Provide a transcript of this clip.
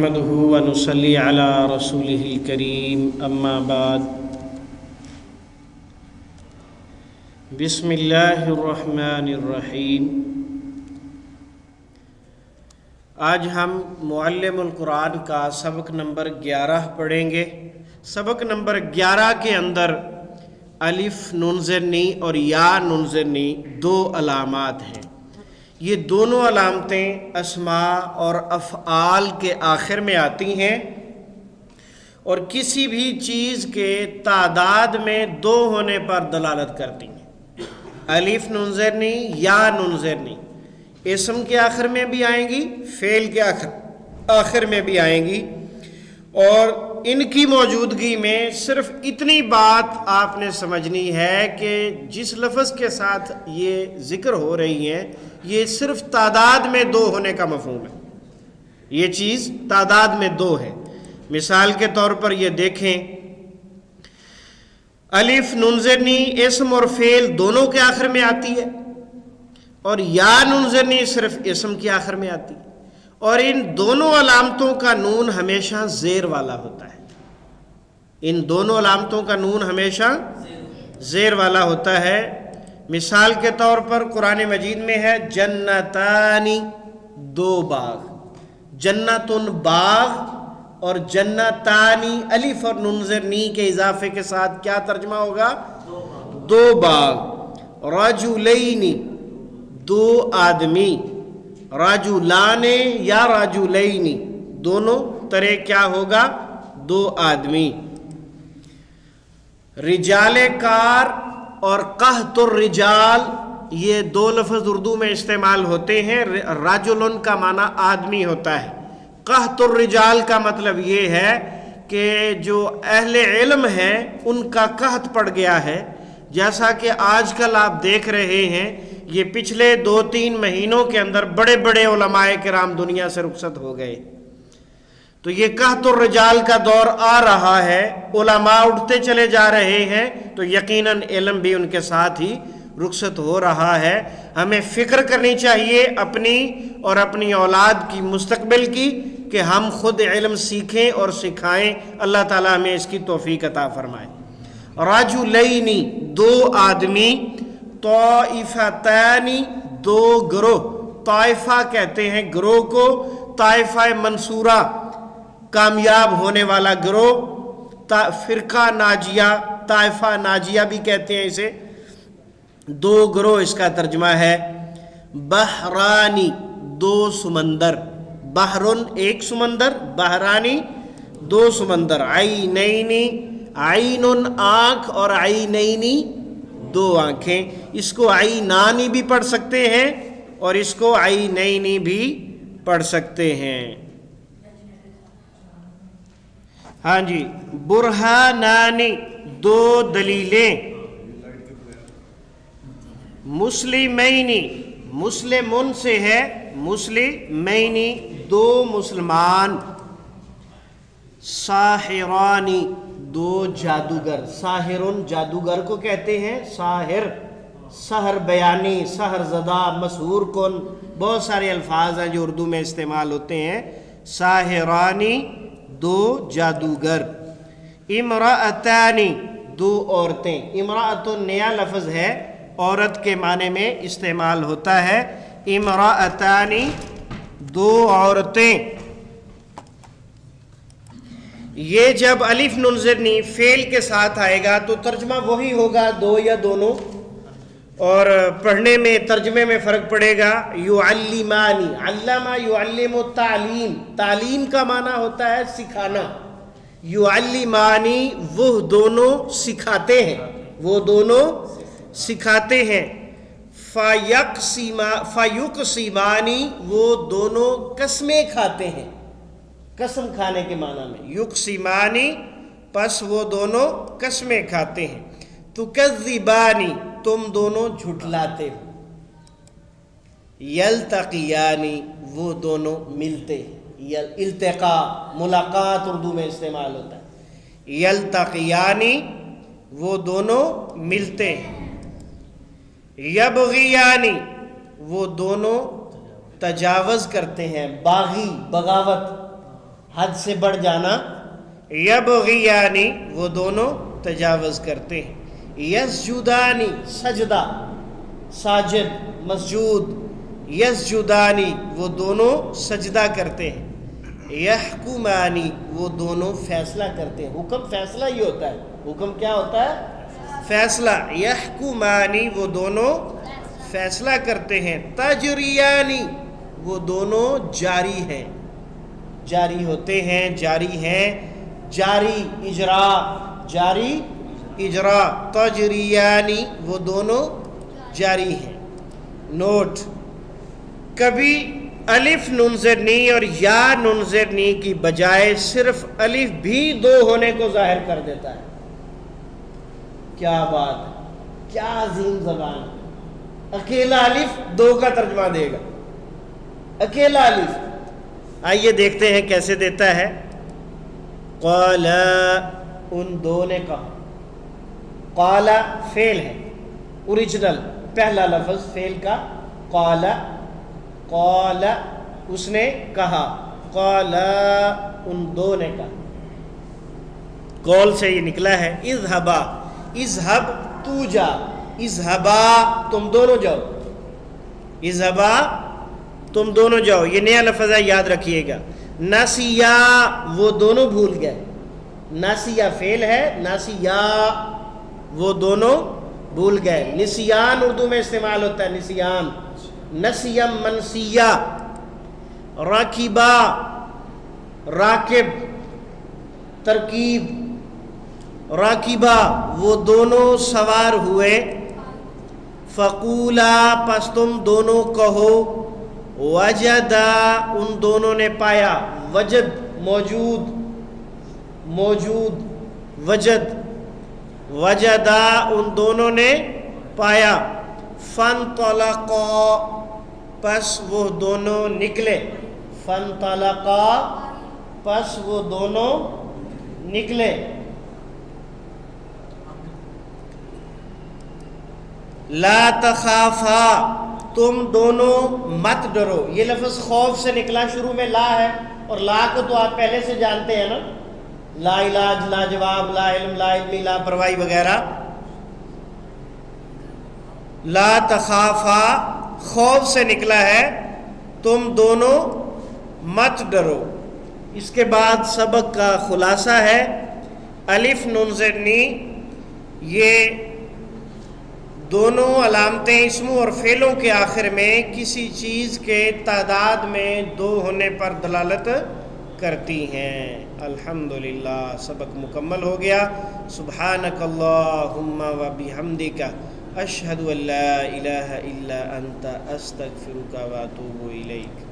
نحمده ونصلي على رسوله الكريم اما بعد بسم اللہ الرحمن الرحیم۔ آج ہم معلم القرآن کا سبق نمبر 11 پڑھیں گے۔ سبق نمبر 11 کے اندر الف نون زرنی اور یا نون زرنی دو علامات ہیں۔ یہ دونوں علامتیں اسماء اور افعال کے آخر میں آتی ہیں اور کسی بھی چیز کے تعداد میں دو ہونے پر دلالت کرتی ہیں۔ الف نون زرنی یا نون زرنی اسم کے آخر میں بھی آئیں گی، فعل کے آخر میں بھی آئیں گی، اور ان کی موجودگی میں صرف اتنی بات آپ نے سمجھنی ہے کہ جس لفظ کے ساتھ یہ ذکر ہو رہی ہیں یہ صرف تعداد میں دو ہونے کا مفہوم ہے۔ یہ چیز تعداد میں دو ہے۔ مثال کے طور پر یہ دیکھیں، الف نون زرنی اسم اور فعل دونوں کے آخر میں آتی ہے، اور یا نون زرنی صرف اسم کے آخر میں آتی ہے، اور ان دونوں علامتوں کا نون ہمیشہ زیر والا ہوتا ہے۔ ان دونوں علامتوں کا نون ہمیشہ زیر والا ہوتا ہے۔ مثال کے طور پر قرآن مجید میں ہے جنتانی، دو باغ، جنتن باغ اور جنتانی الف اور نون زرنی کے اضافے کے ساتھ کیا ترجمہ ہوگا؟ دو باغ۔ رجلین، دو آدمی، رجلان یا رجلین دونوں طرح کیا ہوگا؟ دو آدمی۔ رجال کار اور قحط الرجال یہ دو لفظ اردو میں استعمال ہوتے ہیں۔ رجلن کا معنی آدمی ہوتا ہے، قحط الرجال کا مطلب یہ ہے کہ جو اہل علم ہیں ان کا قحط پڑ گیا ہے۔ جیسا کہ آج کل آپ دیکھ رہے ہیں، یہ پچھلے 2-3 مہینوں کے اندر بڑے بڑے علماء کرام دنیا سے رخصت ہو گئے، تو یہ قحط الرجال کا دور آ رہا ہے، علماء اٹھتے چلے جا رہے ہیں، تو یقیناً علم بھی ان کے ساتھ ہی رخصت ہو رہا ہے۔ ہمیں فکر کرنی چاہیے اپنی اور اپنی اولاد کی، مستقبل کی، کہ ہم خود علم سیکھیں اور سکھائیں۔ اللہ تعالیٰ ہمیں اس کی توفیق عطا فرمائے۔ رجلین، دو آدمی، طائفتان، دو گروہ، طائفہ کہتے ہیں گروہ کو، طائفہ منصورہ کامیاب ہونے والا گروہ، فرقہ ناجیہ، طائفہ ناجیہ بھی کہتے ہیں اسے، دو گروہ اس کا ترجمہ ہے۔ بحرانی، دو سمندر، بحرن ایک سمندر، بحرانی دو سمندر۔ عینینی، عین آنکھ اور عینینی دو آنکھیں، اس کو عینانی بھی پڑھ سکتے ہیں اور اس کو عینینی بھی پڑھ سکتے ہیں۔ ہاں جی، برہانانی، دو دلیلیں۔ مسلمینی، مسلمون سے ہے، مسلمینی دو مسلمان۔ ساحرانی، دو جادوگر، ساحرن جادوگر کو کہتے ہیں، ساحر سحر بیانی، سحر زدہ، مسحور کن، بہت سارے الفاظ ہیں جو اردو میں استعمال ہوتے ہیں۔ ساحرانی، دو جادوگر۔ امرأتانی، دو عورتیں۔ امرأت نیا لفظ ہے، عورت کے معنی میں استعمال ہوتا ہے۔ امرأتانی، دو عورتیں۔ یہ جب الف نون زرنی فعل کے ساتھ آئے گا تو ترجمہ وہی ہوگا، دو یا دونوں، اور پڑھنے میں ترجمے میں فرق پڑے گا۔ یعلمانی، علمہ یعلم تعلیم، تعلیم کا معنی ہوتا ہے سکھانا۔ یعلمانی، وہ دونوں سکھاتے ہیں، وہ دونوں سکھاتے ہیں۔ فیقسمانی، وہ دونوں قسمیں کھاتے ہیں، قسم کھانے کے معنی میں یقسمانی، پس وہ دونوں قسمیں کھاتے ہیں۔ تکذبانی، تم دونوں جھٹلاتے ہو۔ یلتقیانی، وہ دونوں ملتے ہیں۔ التقاء، ملاقات اردو میں استعمال ہوتا ہے۔ یلتقیانی، وہ دونوں ملتے ہیں۔ یبغیانی، وہ دونوں تجاوز کرتے ہیں، باغی، بغاوت، حد سے بڑھ جانا، یبغیانی وہ دونوں تجاوز کرتے ہیں، یسجدانی سجدہ ساجد مسجود، یسجدانی وہ دونوں سجدہ کرتے ہیں، یحکمانی وہ دونوں فیصلہ کرتے ہیں۔ حکم فیصلہ ہی ہوتا ہے، حکم کیا ہوتا ہے؟ فیصلہ۔ یحکمانی وہ دونوں فیصلہ کرتے ہیں، تجریانی وہ دونوں جاری ہیں، جاری ہوتے ہیں، جاری ہیں، جاری اجرا، جاری اجرا، تجریانی وہ دونوں جاری ہیں۔ نوٹ، کبھی الف نون زیر نی اور یا نون زیر نی کی بجائے صرف الف بھی دو ہونے کو ظاہر کر دیتا ہے۔ کیا بات ہے، کیا عظیم زبان ہے، اکیلا الف دو کا ترجمہ دے گا، اکیلا الف۔ آئیے دیکھتے ہیں کیسے دیتا ہے۔ قال ان دو نے کہا، قال فعل ہے اوریجنل، پہلا لفظ فعل کا قال، قال اس نے کہا، قال ان دو نے کہا، قول سے یہ نکلا ہے اذهبا، اذهب تو جا، اذهبا تم دونوں جاؤ، اذهبا تم دونوں جاؤ، یہ نیا لفظ ہے، یاد رکھیے گا۔ نسیا وہ دونوں بھول گئے، نسیا فعل ہے، نسیا وہ دونوں بھول گئے۔ نسیان اردو میں استعمال ہوتا ہے، نسیان، نسیم منسیہ۔ راکبا راکب ترکیب، راکبا وہ دونوں سوار ہوئے، فقولا پس تم دونوں کہو، وجدا ان دونوں نے پایا، وجد موجود، موجود وجد، وجدا ان دونوں نے پایا، فانطلقا پس وہ دونوں نکلے، فانطلقا پس وہ دونوں نکلے۔ لا تخافا تم دونوں مت ڈرو، یہ لفظ خوف سے نکلا، شروع میں لا ہے، اور لا کو تو آپ پہلے سے جانتے ہیں نا، لا علاج، لا جواب، لا علم، لا علمی، لا پرواہی وغیرہ۔ لا تخافا خوف سے نکلا ہے، تم دونوں مت ڈرو۔ اس کے بعد سبق کا خلاصہ ہے، الف نون زیر نی یہ دونوں علامتیں اسموں اور فعلوں کے آخر میں کسی چیز کے تعداد میں دو ہونے پر دلالت کرتی ہیں۔ الحمدللہ سبق مکمل ہو گیا۔ سبحانک اللہم و بحمدک، اشہد ان لا الہ الا انت، استغفرک و اتوب الیک۔